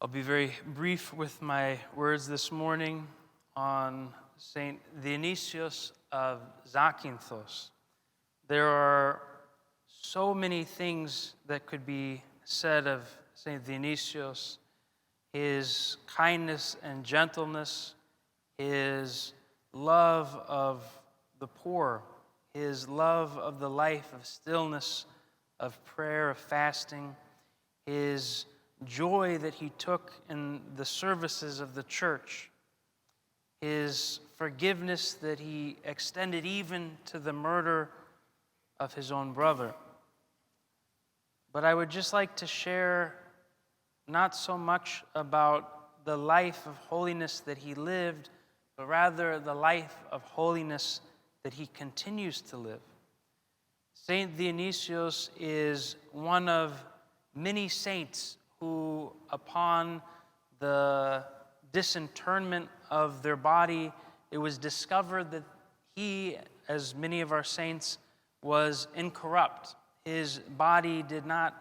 I'll be very brief with my words this morning on Saint Dionysios of Zakynthos. There are so many things that could be said of Saint Dionysios: his kindness and gentleness, his love of the poor, his love of the life of stillness, of prayer, of fasting, his joy that he took in the services of the church, his forgiveness that he extended even to the murder of his own brother. But I would just like to share not so much about the life of holiness that he lived, but rather the life of holiness that he continues to live. Saint Dionysios is one of many saints who, upon the disinterment of their body, it was discovered that he, as many of our saints, was incorrupt. His body did not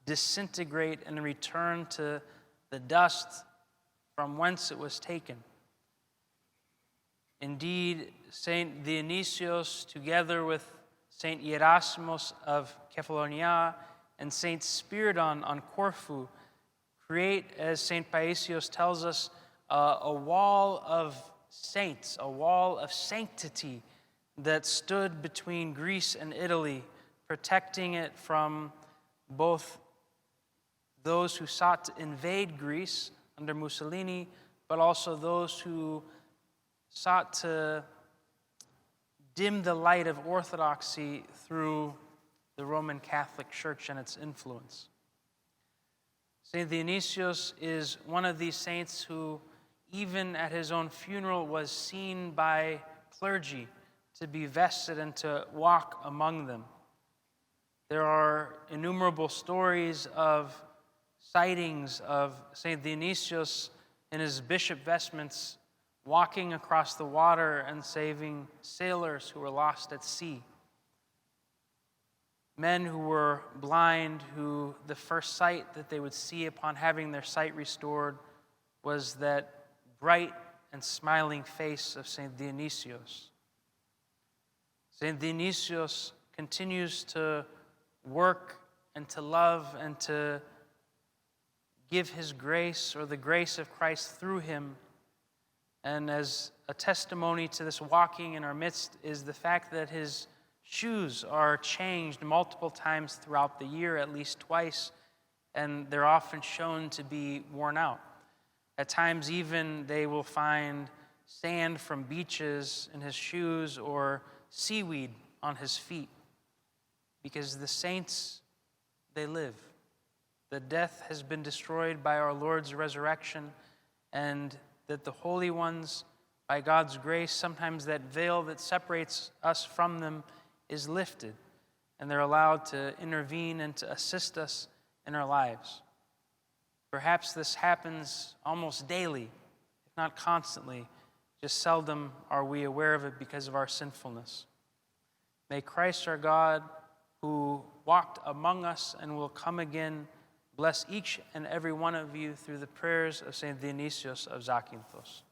disintegrate and return to the dust from whence it was taken. Indeed, Saint Dionysios, together with Saint Erasmus of Kefalonia and Saint Spiridon on Corfu, create, as Saint Paisios tells us, a wall of saints, a wall of sanctity that stood between Greece and Italy, protecting it from both those who sought to invade Greece under Mussolini, but also those who sought to dim the light of orthodoxy through the Roman Catholic Church and its influence. Saint Dionysios is one of these saints who, even at his own funeral, was seen by clergy to be vested and to walk among them. There are innumerable stories of sightings of Saint Dionysios in his bishop vestments, walking across the water and saving sailors who were lost at sea. Men who were blind, who the first sight that they would see upon having their sight restored was that bright and smiling face of Saint Dionysios. Saint Dionysios continues to work and to love and to give his grace, or the grace of Christ through him. And as a testimony to this walking in our midst is the fact that his shoes are changed multiple times throughout the year, at least twice, and they're often shown to be worn out. At times even they will find sand from beaches in his shoes or seaweed on his feet, because the saints, they live. The death has been destroyed by our Lord's resurrection, and that the holy ones, by God's grace, sometimes that veil that separates us from them is lifted, and they're allowed to intervene and to assist us in our lives. Perhaps this happens almost daily, if not constantly. Just seldom are we aware of it because of our sinfulness. May Christ our God, who walked among us and will come again, bless each and every one of you through the prayers of Saint Dionysios of Zakynthos.